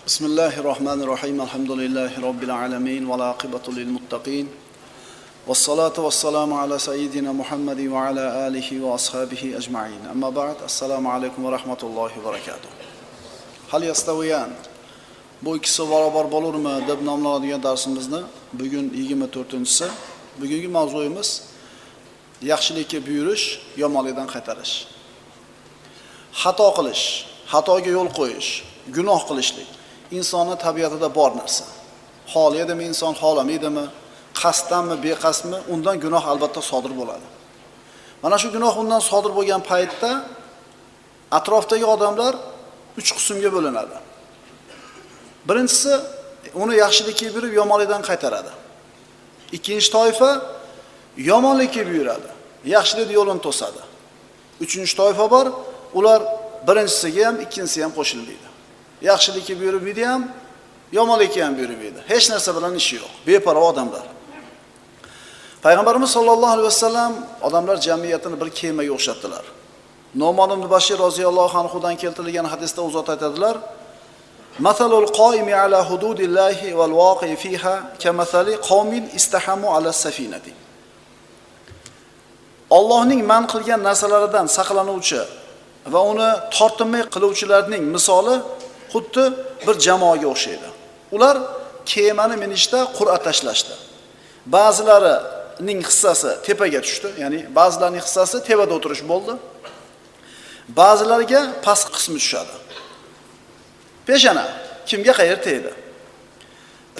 Bismillahirrahmanirrahim. Elhamdülillahi Rabbil alemin. Ve l'aqibatu lil muttaqin. Vessalatu vesselamu ala seyyidina Muhammedin ve ala alihi ve ashabihi ecma'in. Amma ba'd. Assalamu alaikum ve rahmatullahi ve berekatuh. Hal yastaviyan. Bu ikisi barobar bo'lurmi deb nomlanadigan darsimizni bugun 24-si. Bugungi mavzuyimiz yaxshilikka buyurish, yomonlikdan qaytarish. Xato qilish, xatoga yo'l qo'yish, gunoh qilishlik insonning tabiatida bor narsa. Xohlaydimi inson, xohlamaydimi, qasddanmi, beqasdmi, undan gunoh albatta sodir bo'ladi. Mana shu gunoh undan sodir bo'lgan paytda atrofdagi odamlar 3 qismga bo'linadi. Birinchisi uni yaxshilikka buyurib, yomonlikdan qaytaradi. Ikkinchi toifa yomonlikka buyuradi, yaxshilik yo'lini to'sadi. Uchinchi toifa bor, ular birinchisiga ham, ikkinchisiga ham qo'shilmaydi. Yaxshilikka buyurmaydi ham, yomonlikka ham buyurmaydi. Hech narsa bilan ishi yo'q. Beparvo odamlar. Payg'ambarimiz sollallohu alayhi vasallam odamlar jamiyatini bir kemaga o'xshatdilar. Nu'man ibn Bashir roziyallohu anhu dan keltirilgan hadisda u zot aytadilar: "Masalul qoimi ala hududillahi wal waqi fiha kamathali qaumin istahamu ala safinati." Allohning man qilgan narsalaridan saqlanuvchi va uni tortinmay qiluvchilarning misoli xuddi bir jamoaga o'xshaydi. Ular kemani minishda qur'a tashlashdi. Ba'zilarining hissasi tepaga tushdi, ya'ni ba'zilarining hissasi tepada o'tirish bo'ldi. Ba'zilariga past qismi tushadi. Peshana kimga qayerda tegdi?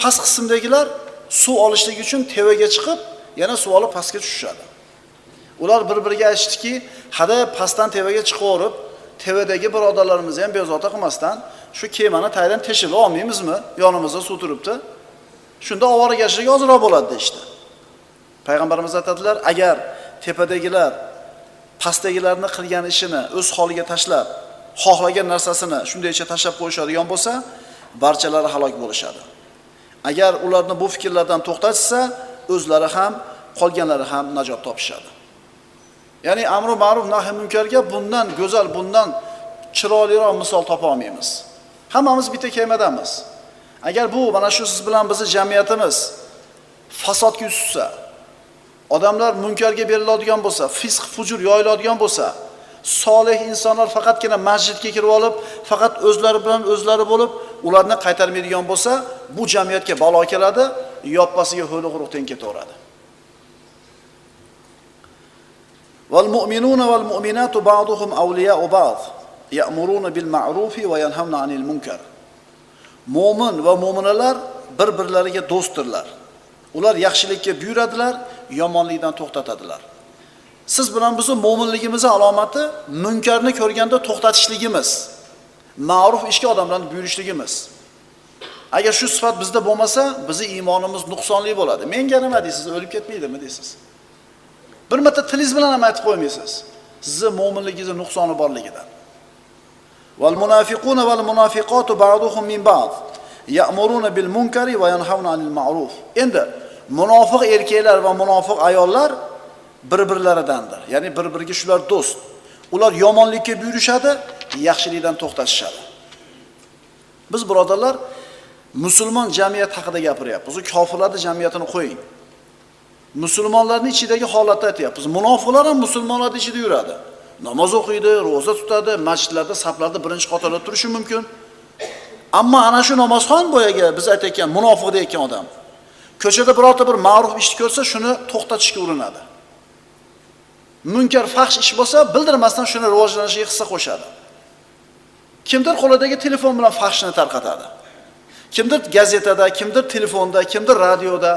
Past qismdagilar suv olishlik uchun tevaga chiqib, yana suv olib pastga tushishadi. Ular bir-biriga aytishdiki, hada pastdan tevaga chiqib, tevadagi birodarlarimizni ham bezovta qilmasdan shu kemani taydan teshib olmaymizmi? Yonimizda suv turibdi. Shunda ovoragarchilik ozroq bo'ladi deydi. Payg'ambarimiz aytadilar, agar tepadagilar pastdagilarni qilgan ishini o'z holiga tashlab, xohlagan narsasini shundaycha tashlab qo'yishadigan bo'lsa, barchalari halok bo'lishadi. Agar ularni bu fikrlardan to'xtatsa, o'zlari ham, qolganlari ham najot topishadi. Ya'ni amru ma'ruf nahy munkarga bundan go'zal, bundan chiroyliroq misol topa olmaymiz. Hammamiz bitta kemadamiz. Agar bu mana shu siz bilan bizning jamiyatimiz fasodga yuz tutsa, odamlar munkarga beriladigan bo'lsa, fisq fujur yoyiladigan bo'lsa, solih insonlar faqatgina masjidga kirib olib, faqat o'zlari bilan o'zlari bo'lib, ularni qaytarmaydigan bo'lsa, bu jamiyatga balo keladi, yoppasiga ho'li quruq teng ketaveradi. Val mu'minuna val mu'minatu ba'duhum awliya'u ba'd, ya'muruna bil ma'rufi va yanhauna 'anil munkar. Mo'min va mo'minalar bir-birlariga do'stdirlar. Ular yaxshilikka buyuradilar, yomonlikdan to'xtatadilar. Siz bilan bizning mo'minligimizning alomati munkarni ko'rganda to'xtatishligimiz, ma'ruf ishga odamlarni buyurishligimiz. Agar shu sifat bizda bo'lmasa, bizning iymonimiz nuqsonli bo'ladi. Menga nima deysiz, o'lib ketmaydimi deysiz? Bir marta tilingiz bilan ham aytib qo'ymaysiz. Sizning mo'minligingizda nuqsoni borligidan. Val munafiquna val munafiqatu ba'duhum min ba'd, ya'muruna bil munkari va yanhauna 'anil ma'ruf. Endi munofiq erkaklar va munofiq ayollar bir-birlaridandir. Ya'ni bir-biriga shular do'st. Ular yomonlikka buyurishadi, yaxshilikdan to'xtatishadi. Biz birodarlar musulmon jamiyat haqida gapiryapmiz. U kofirlarning jamiyatini qo'ying. Musulmonlarning ichidagi holatni aytyapmiz. Munofiqlar ham musulmonlarning ichida yuradi. Namoz o'qiydi, roza tutadi, masjidlarda, saflarda birinchi qatorda turishi mumkin. Ammo ana shu namozxon boyaga biz aytayotgan munofiq deyotgan odam ko'chada birorta bir ma'ruf ish ko'rsa, shuni to'xtatishga urinadi. Munkar fahsh ish bo'lsa, bildirmasdan shuni rivojlanishiga hissa qo'shadi. Kimdir qo'lidagi telefon bilan fahshni tarqatadi. Kimdir gazetada, kimdir telefonda, kimdir radioda.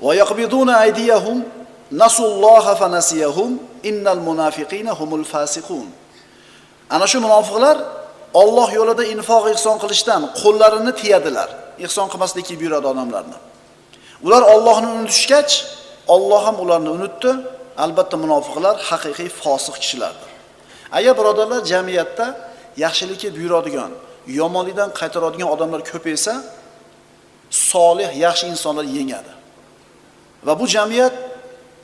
Va yaqbiduna aydiyahum nasulloha fanasiyahum innal munafiqina humul fasiqun. Ana shu munofiqlar Alloh yo'lida infoq ihson qilishdan qo'llarini tiyadilar. Ihson qilmaslikka buyuradi odamlarni. Ular Allohni unutishgach, Alloh ham ularni unutdi. Albatta munofiqlar haqiqiy fosiq kishilardir. Agar birodarlar jamiyatda yaxshilikka buyuradigan, yomonlikdan qaytaradigan odamlar ko'paysa, solih, yaxshi insonlar yengadi. Va bu jamiyat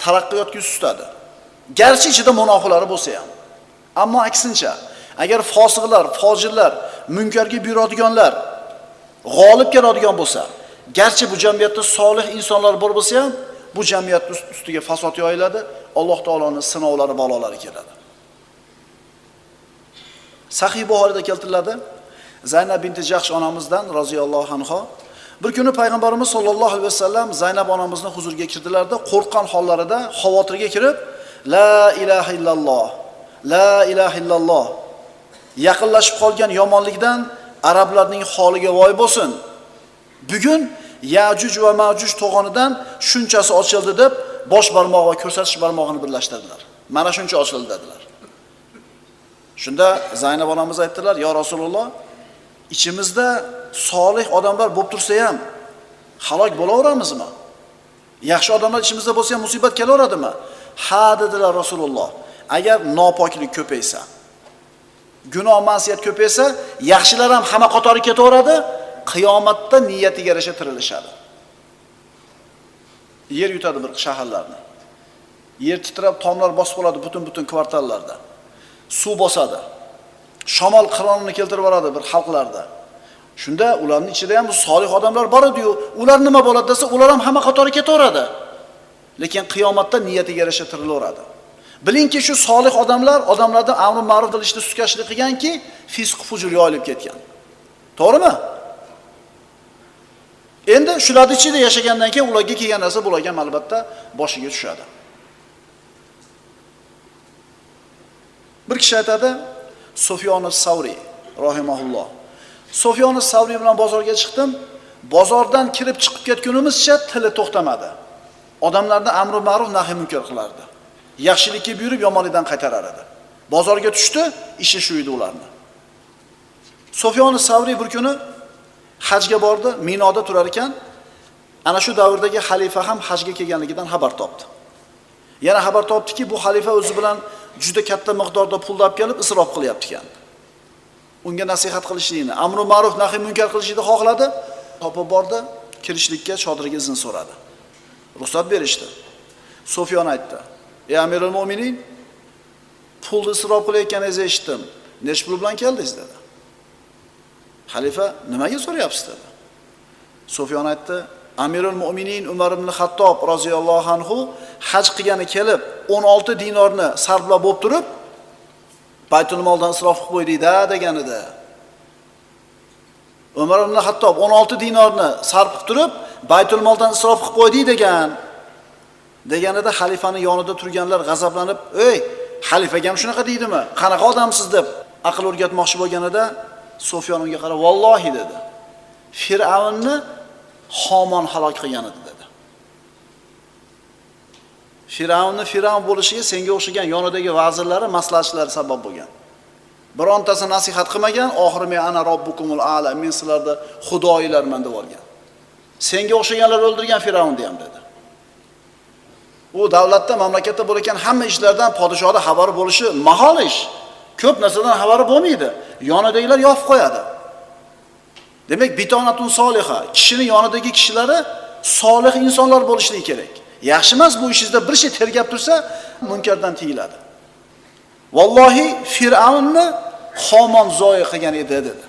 taraqqiyotga yuz tutadi. Garchi ichida munofiqlari bo'lsa ham. Ammo aksincha, agar fosiqlar, fojirlar munkarga buyuradiganlar g'olib keladigan bo'lsa, garchi bu jamiyatda solih insonlar bor bo'lsa ham, bu jamiyat ustiga fasod yoyiladi, Alloh taoloning sinovlari, balolari keladi. Sahih Buxoriyda keltiriladi, Zaynab binti Jahsh onamizdan roziyallohu anha bir kuni payg'ambarimiz sollallohu alayhi vasallam Zaynab onamizning huzuriga kirdilarda, qo'rqqan hollarida xavotirga kirib, la ilaha illalloh, la ilaha illalloh, yaqinlashib qolgan yomonlikdan arablarning holiga voy bo'lsin. Bugun Yajuj va Majuj to'g'onidan shunchasi ochildi deb bosh barmoq va ko'rsatish barmog'ini birlashtirdilar. Mana shuncha ochildi dedilar. Shunda Zaynab onamiz aytdilar, "Ya Rasululloh, ichimizda solih odamlar bo'lib tursa ham halok bo'laveramizmi? Yaxshi odamlar ichimizda bo'lsa ham musibat kelaveradimi?" "Ha" dedilar Rasululloh. "Agar nopoklik ko'paysa, gunoh ma'siyat ko'paysa, yaxshilar ham hamma qatori ketaveradi, qiyomatda niyatiga yarasha tirilishadi." Yer yutadi bir shaharlarni. Yer titrab, tomlar bosib qoladi butun kvartallarda. Suv bosadi. Shamol qironini keltirib yuboradi bir xalqlarda. Shunda ularning ichida ham solih odamlar bor edi-yu, ular nima bo'ladi desa, ular ham hamma qatori ketaveradi. Lekin qiyomatda niyatiga yarasha tirilaveradi. Bilingki, shu solih odamlar odamlardan amr ma'ruf qilishda suskashlik qilganki, fisq fujur yoyilib ketgan. To'g'rimi? Endi shular ichida yashagandan keyin ularga kelgan narsa bularga albatta boshiga tushadi. Bir kishi aytadi, Sufyon as-Savri rahimahulloh. Sufyon as-Savri bilan bozorga chiqdim. Bozordan kirib chiqib ketgunimizcha tili to'xtamadi. Odamlarni amr ma'ruf nahi munkar qilardi. Yaxshilikka buyurib, yomonlikdan qaytarar edi. Bozorga tushdi, ishi shu edi ularning. Sufyon as-Savri bir kuni hajga bordi, Minoda turar ekan, ana shu davrdagi xalifa ham hajga kelganligidan xabar topdi. Yana xabar topdiki, bu xalifa o'zi bilan juda katta miqdorda pul olib kelib isrof qilyapti ekan. Unga nasihat qilishini, amr ma'ruf nahi munkar qilishini xohladi. Topib bordi, kirishlikka chodiriga izn so'radi. Ruxsat berishdi. Sufyon aytdi: "Ey Amirul Mo'minin, pulni isrof qilayotganingizni eshitdim. Nech pul bilan keldingiz?" dedi. Xalifa: "Nimaga so'rayapsiz?" dedi. Sufyon aytdi: "Amirul Mo'minin Umar ibn Xattob roziyallohu anhu haj qilgani kelib 16 dinorni sarflab bo'lib turib, Baytul moldan isrof qilib qo'ydi-da degan edi. Umar ibn Xattob 16 dinorni sarf qilib turib, Baytul moldan isrof qilib qo'ydi deganida xalifaning yonida turganlar g'azablanib, "Ey, xalifaga ham shunaqa deydimi? Qanaqa odamsiz?" deb aql o'rgatmoqchi bo'lganida Sufyon unga qarab, "Vallohi" dedi. "Fir'avnni Homon halok qilgan edi" dedi. Fir'avn bo'lishiga senga o'xshagan yonidagi vazirlari, maslahatchilari sabab bo'lgan. Birontasi nasihat qilmagan, oxiri men ana robbukumul a'la, men sizlarda xudoyilarman deb olgan. Senga o'xshaganlar o'ldirgan Fir'avnni ham dedi. U davlatda, mamlakatda bo'layotgan hamma ishlardan podshohda xabari bo'lishi mahol ish. Ko'p narsadan xabari bo'lmaydi. Yonidagilar yopib qo'yadi. Demak, bitonatun soliha, kishining yonidagi kishilari solih insonlar bo'lishligi kerak. Yaxshi emas bu ishingizda bir şey tergab tursa, munkardan tiyiladi. Vallohi Fir'avnni Homon zoya qilgan edi dedi.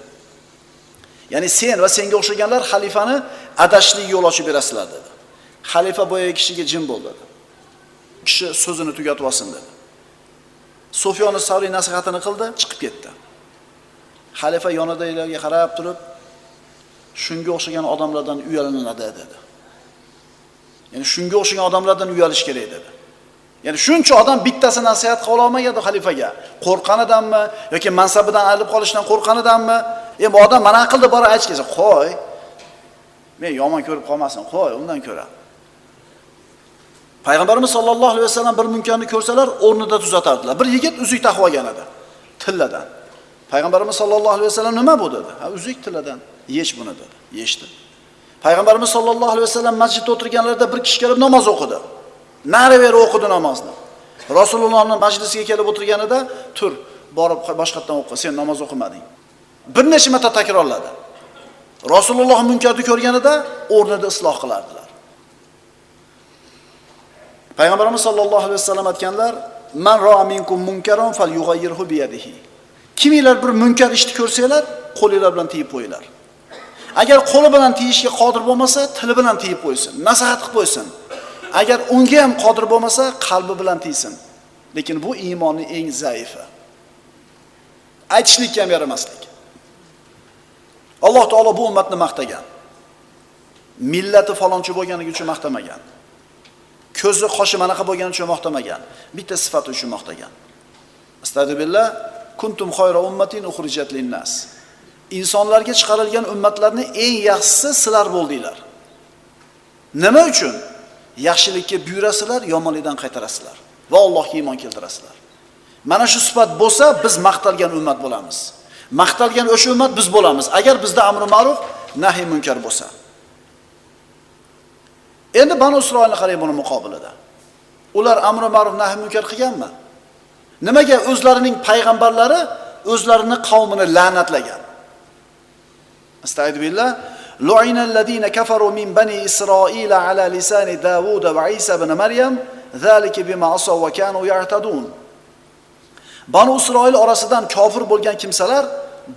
Ya'ni sen va senga o'xshaganlar xalifani adashlik yo'l ochib berasizlar dedi. Xalifa boyagi kishiga jim bo'ldi dedi. Kishi so'zini tugatib olsin dedi. Sufyon as-Savri nasihatini qildi, chiqib ketdi. Xalifa yonidagilarga qarab turib, shunga o'xshagan odamlardan uyalinadi dedi. Ya'ni shunga o'xshagan odamlardan uyalish kerak dedi. Ya'ni shuncha odam bittasi nasihat qila olmagandi xalifaga. Qo'rqqanidanmi yoki mansabidan ayrilib qolishdan qo'rqqanidanmi? Bu odam mana qildi, bora aytishga, qo'y. Men yomon ko'rib qolmasin, qo'y, undan ko'ra. Payg'ambarimiz sollallohu alayhi vasallam bir munkarni ko'rsalar, o'rnida tuzatardilar. Bir yigit uzuk taqib olgan edi, tilladan. Payg'ambarimiz sollallohu alayhi vasallam nima bu dedi? Ha, uzuk tilladan. Yech buni dedi. Yechdi. Payg'ambarimiz sollallohu alayhi vasallam masjidda o'tirganlarida bir kishi kelib namoz o'qidi. Nari-beri o'qidi namozni. Rasulullohning majlisiga kelib o'tirganida, tur, borib boshqatdan o'qi, sen namoz o'qimading. Bir necha marta takrorladi. Rasululloh munkarni ko'rganida o'rnida isloh qilardilar. Payg'ambarimiz sollallohu alayhi vasallam aytganlar: "Man ra'a minkum munkaran falyughayyirhu bi yadihi." Kimlar bir munkar ishni ko'rsanglar, qo'linglar bilan tiyib qo'yinglar. Agar qo'li bilan tiyishga qodir bo'lmasa, tili bilan tiyib qo'ysin, nasihat qilib qo'ysin. Agar unga ham qodir bo'lmasa, qalbi bilan tiysin. Lekin bu iymonning eng zaifi. Aytishlikka ham yaramaslik. Alloh taolo bu ummatni maqtagan. Millati falonchi bo'lganligi uchun maqtamagan. Ko'zi, qoshi manaqa bo'lgani uchun maqtamagan. Bitta sifati uchun maqtagan. Astagfirullah, kuntum khayra ummatin ukhrijat lin-nas. insonlarga chiqarilgan ummatlarning eng yaxshisi sizlar bo'ldinglar. Nima uchun? Yaxshilikka buyurasizlar, yomonlikdan qaytarasizlar va Allohga iymon keltirasizlar. Mana shu sifat bo'lsa, biz maqtalgan ummat bo'lamiz. Maqtalgan o'sha ummat biz bo'lamiz. Agar bizda amr ma'ruf, nahiy munkar bo'lsa. Endi Banu Isroilni qarang buni muqobilida. Ular amr ma'ruf, nahiy munkar qilganmi? Nimaga o'zlarining payg'ambarlari o'zlarini qavmini la'natlagan? Astagfirullah. Lu'ina allazina kafaru min bani Isroil ala lisani Davud va Isa ibn Maryam, zalika bima asaw va kanu ya'tadun. Banu Isroil orasidan kofir bo'lgan kimsalar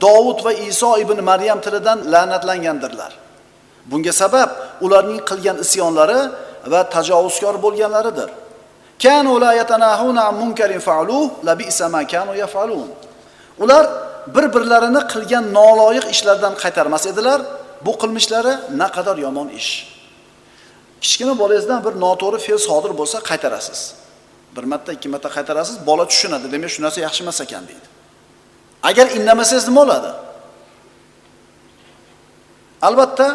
Davud va Iso ibn Maryam tilidan la'natlangandirlar. Bunga sabab ularning qilgan isyonlari va tajovuzkor bo'lganlaridir. Kanu la yatanahuna an munkarin fa'aluhu la bi'sa ma kanu yaf'alun. Ular bir-birlarini qilgan noloyiq ishlardan qaytarmas edilar. Bu qilmishlari naqadar yomon ish. Kichkina bolangizdan bir noto'g'ri fe'l sodir bo'lsa qaytarasiz. Bir marta, ikki marta qaytarasiz, bola tushunadi. Demak, shu narsa yaxshi emas ekan deydi. Agar indamasangiz nima bo'ladi? Albatta,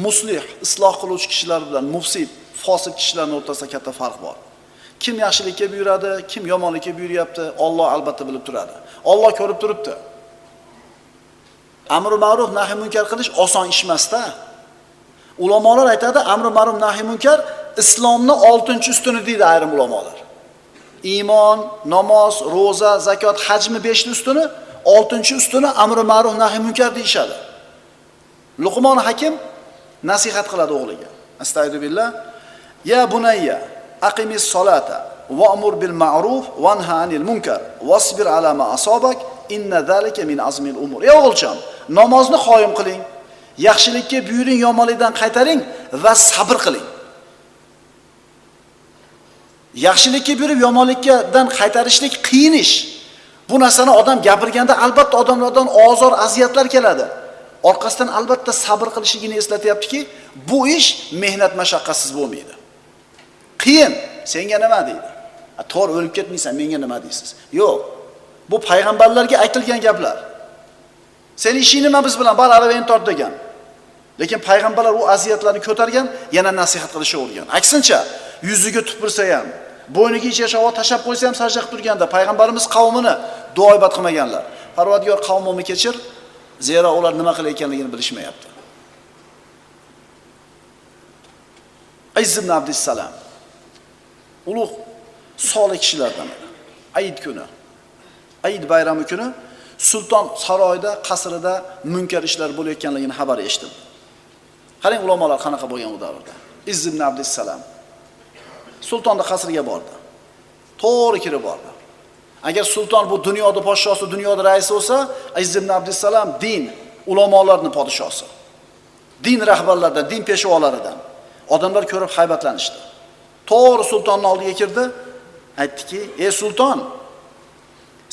muslih, isloh qiluvchi kishilar bilan mufsid, fosiq kishilarning o'rtasida katta farq bor. Kim yaxshilikka buyuradi, kim yomonlikka buyuryapti, Alloh albatta bilib turadi. Alloh ko'rib turibdi. Amr ma'ruf nahiy munkar qilish oson ish emas-da. Ulamolar aytadi, amr ma'ruf nahiy munkar islomning 6-ustuni deydi ayrim ulamolar. Iymon, namoz, roza, zakot, hajmi 5-ustuni, 6-ustuni amr ma'ruf nahiy munkar deyshadi. Luqmon Hakim nasihat qiladi o'g'liga. Astagfirullah. Ya bunayya, aqimis solata wa'mur bil ma'ruf wanha 'anil munkar wasbir 'ala ma asabak inna zalika min azmil umur. Ey o'g'ilcham, namozni qoyim qiling, yaxshilikka buyuring, yomonlikdan qaytaring va sabr qiling. Yaxshilikka buyurib, yomonlikdan qaytarishlik qiyin ish. Bu narsani odam gapirganda albatta odamlardan ozor, aziyatlar keladi. Orqasidan albatta sabr qilishligini eslatyaptiki, bu ish mehnat mashaqqatsiz bo'lmaydi. Qiyin. Senga nima deydi? To'g'ri o'lib ketmaysan, menga nima deysiz? Yo'q. Bu payg'ambarlarga aytilgan gaplar. Sen ishing nima biz bilan bar aravani tort degan. Lekin payg'ambarlar u aziyatlarni ko'targan, yana nasihat qilishga o'rgan. Aksincha, yuziga tupursa ham, bo'yniga ichashava tashab qo'ysa ham sajda qilib turganda payg'ambarimiz qavmini duoibat qilmaganlar. Parvardigor qavmimni kechir, zero ular nima qilayotganligini bilishmayapti. Izz ibn Abdussalam ulug' solih kishilardan. Ayit kuni, Ayit bayrami kuni sulton saroyda, qasrida munkar ishlar bo'layotganligini xabar eshitdim. Qarang ulamolar qanaqa bo'lgan u davrda. Izz ibn Abdussalam sultonning qasriga bordi. To'g'ri kirib bordi. Agar sulton bu dunyoda podshosi, dunyoda raisi bo'lsa, Izz ibn Abdussalam din ulamolarning podshosi. Din rahbarlaridan, din peshvolaridan. Odamlar ko'rib haybatlanishdi. To'g'ri sultonning oldiga kirdi, aytdiki: "Ey sulton,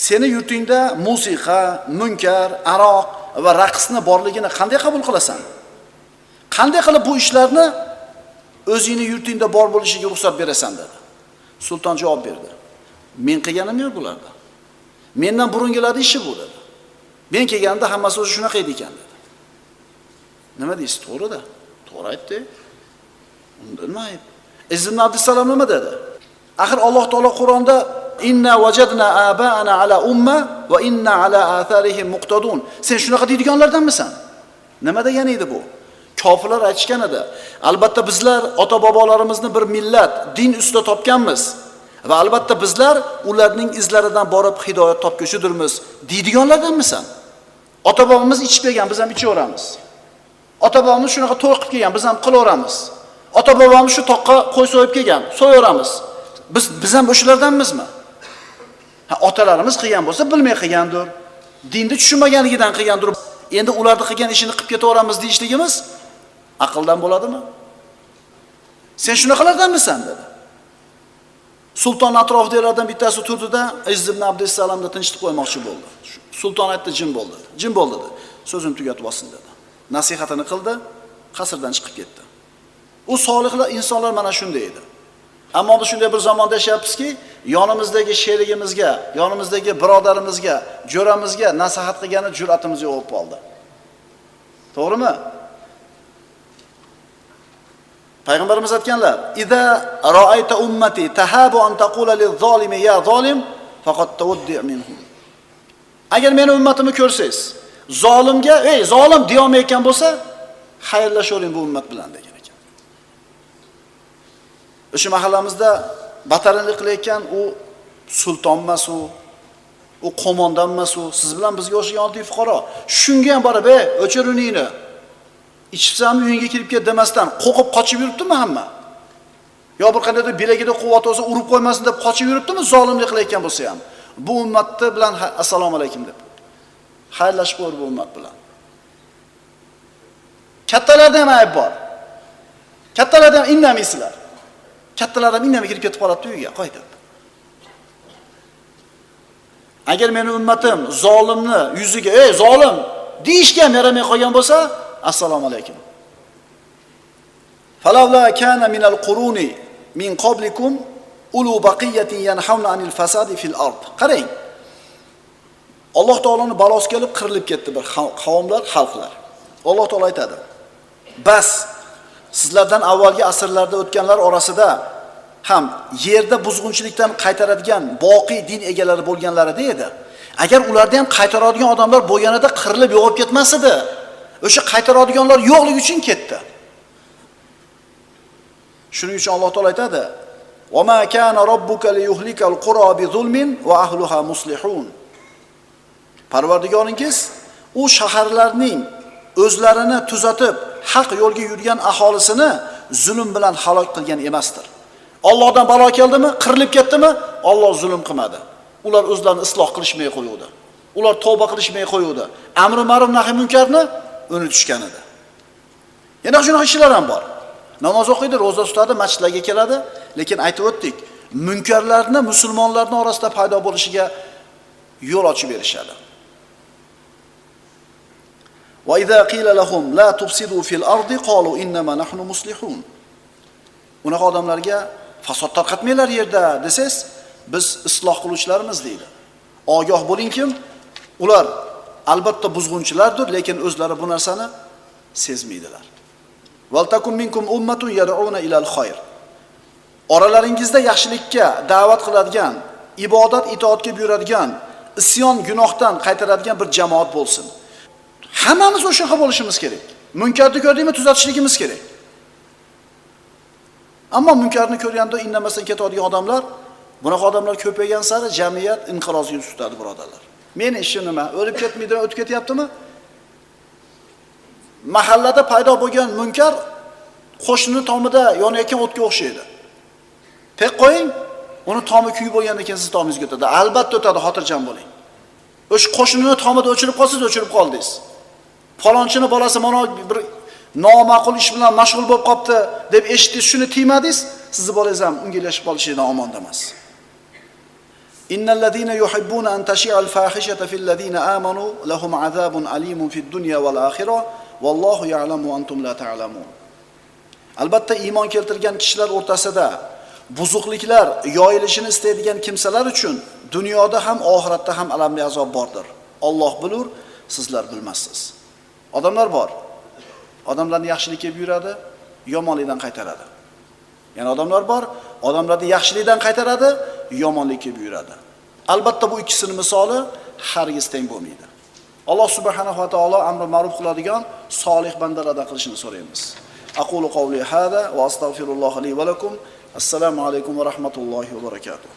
seni yurtingda musiqa, munkar, aroq va raqsni borligini qanday qabul qilasan? Qanday qilib bu ishlarni o'zingning yurtingda bor bo'lishiga ruxsat berasan?" dedi. Sulton javob berdi: "Men qilganim yo'q bularda. Mendan burungilarning ishi bu" dedi. "Men kelganda hammasi o'zi shunaqa edi ekan" dedi. Nima deysiz? To'g'ri-da. To'g'ri aytdi. Unda nima ayb? Izz ibn Abdussalam nima dedi? Axir Alloh taolo Qur'onda inna wajadna aba'ana ala umma va inna ala atharihim muqtadun. Sen shunaqa deydiganlardanmisan? Nima degani edi bu? Kofirlar aytishgan edi. Albatta bizlar ota-bobolarimizni bir millat, din ustida topganmiz va albatta bizlar ularning izlaridan borib hidoyat topguchidirmiz deydiganlardanmisan? Ota-bobomiz ichib kelgan, biz ham ichaveramiz. Ota-bobomiz shunaqa to'y qilib kelgan, biz ham qilaveramiz. Ota-bobomiz shu toqqa qo'y so'yib kelgan, so'yaveramiz. Biz ham o'shalardanmizmi? Otalarimiz qilgan bo'lsa, bilmay qilgandir. Dinni tushunmaganligidan qilgandir. endi ularni qilgan ishini qilib ketaveramiz deyishligimiz aqldan bo'ladimi? Sen shunaqalardanmisan dedi. Sulton atrofidagilardan bittasi turdida Izz ibn Abdussalamni tinchitib qo'ymoqchi bo'ldi. Sulton aytdi, jin bo'ldi. Jin bo'ldi dedi. So'zini tugatib olsin dedi. Nasihatini qildi, qasrdan chiqib ketdi. U solihlar insonlar mana shunday edi. Ammo biz shunday bir zamonda yashayapmizki, yonimizdagi sherigimizga, yonimizdagi birodarimizga, jo'ramizga nasihat qilgani jur'atimiz yo'q bo'lib qoldi. To'g'rimi? Payg'ambarimiz aytganlar: "Iza ra'ayta ummati tahabu an taqula liz-zolimi ya zolim, faqat tawaddi' minhum." Agar meni ummatimni ko'rsangiz, zolimga, "Ey zolim" deya olmayotgan bo'lsa, xayrlashavering bu ummat bilan degan ekan. O'sha mahallamizda batarinlik qilayotgan u sulton emas, u qo'mondan emas, siz bilan bizga o'xshagan oddiy fuqaro. Shunga ham borib, o'chiriningni. Ichibsanmi uyingga kirib ket demasdan qo'qib qochib yuribdimi hamma? Yo bir qandaydir bilagida quvvat olsa urib qo'ymasin deb qochib yuribdimi zolimlik qilayotgan bo'lsa ham? Bu ummatni bilan assalomu alaykum deb xayrlashib qo'yib bu ummat bilan. Kattalarda ham ayb bor. Kattalarda ham indamaysizlar. Kattalar ham indamay kirib ketib qoladi uyiga, qo'ydi. Agar meni ummatim zolimni yuziga, "Ey zolim" deyishga ham yaramay qolgan bo'lsa, assalomu alaykum. Falawla kana minal quruni min qablikum ulu baqiyatin yanhauna anil fasadi fil ard. Qarang. Alloh taoloning balosi kelib qirilib ketdi bir qavmlar, xalqlar. Alloh taolo aytadi: "Bas sizlardan avvalgi asrlarda o'tganlar orasida ham yerda buzg'unchilikdan qaytaradigan boqiy din egalari bo'lganlari edi. Agar ularda ham qaytaradigan odamlar bo'lganida qirilib yo'qolib ketmas edi. O'sha qaytaradiganlar yo'qligi uchun ketdi." Shuning uchun Alloh taolo aytadi: "Va ma kana robbuka liyuhlikal qura bi zulmin va ahluha muslihun." Parvardigoringiz u shaharlarning o'zlarini tuzatib, haq yo'lga yurgan aholisini zulm bilan halok qilgan emasdir. Allohdan balo keldimi, qirilib ketdimi, Alloh zulm qilmadi. Ular o'zlarini isloh qilishmay qo'yuvdi. Ular tavba qilishmay qo'yuvdi. Amri ma'ruf nahiy munkarni unutishgan edi. Yana shunaqa ishlar ham bor. Namoz o'qiydi, roza tutadi, masjidlarga keladi, lekin aytib o'tdik, munkarlarni musulmonlarning orasida paydo bo'lishiga yo'l ochib berishadi. Va idza qila lahum la tufsidu fil ardi qalu innama nahnu muslihun. Unaqa odamlarga fasod tarqatmanglar yerda desangiz, biz isloh qiluvchilarimiz deydi. Ogoh bo'lingki, ular albatta buzg'unchilardir, lekin o'zlari bu narsani sezmaydilar. Valtakum minkum ummatun yad'una ilal khayr. Oralaringizda yaxshilikka da'vat qiladigan, ibodat itoatga buyuradigan, isyon gunohdan qaytaradigan bir jamoat bo'lsin. Hammamiz o'shaqa bo'lishimiz kerak. Munkarni ko'rdikmi, tuzatishligimiz kerak. Ammo munkarni ko'rganda indamasdan ketadigan odamlar, bunaqa odamlar ko'paygan sari jamiyat inqirozga yuz tutadi, birodarlar. Meni ishim nima? O'lib ketmaydi, o'tib ketyaptimi? Mahallada paydo bo'lgan munkar qo'shni tomida yonayotgan o'tga o'xshaydi. Tek qo'ying, uni tomi kuyib bo'lgandan keyin siz tomingizga o'tadi. Albatta o'tadi, xotirjam bo'ling. O'sha qo'shnini tomida o'chirib qolsangiz, o'chirib qoldingiz. Falonchini bolasi mana bir noma'qul ish bilan mashg'ul bo'lib qopti deb eshitdingiz, shuni tiymadingiz, sizni bolangiz ham unga ilashib qolishidan omonda emas. Innal ladina yuhibbuna an tashi'al fahishata fil ladina amanu lahum azabun alimun fid dunya wal akhirah wallohu ya'lamu wa antum la ta'lamun. Albatta iymon keltirgan kishilar o'rtasida buzuqliklar yoyilishini istaydigan kimsalar uchun dunyoda ham oxiratda ham alamli azob bordir. Alloh bilur, sizlar bilmassiz. Odamlar bor. Odamlarni yaxshilikka buyuradi, yomonlikdan qaytaradi. Ya'ni odamlar bor, odamlarni yaxshilikdan qaytaradi, yomonlikka buyuradi. Albatta bu ikkisini misoli hargiz teng bo'lmaydi. Alloh subhanahu va taolo amri ma'ruf qiladigan solih bandalardan qilishini so'raymiz. Aqulu qawli hada va astagfirulloh li va lakum. Assalomu alaykum va rahmatullohi va barakatuh.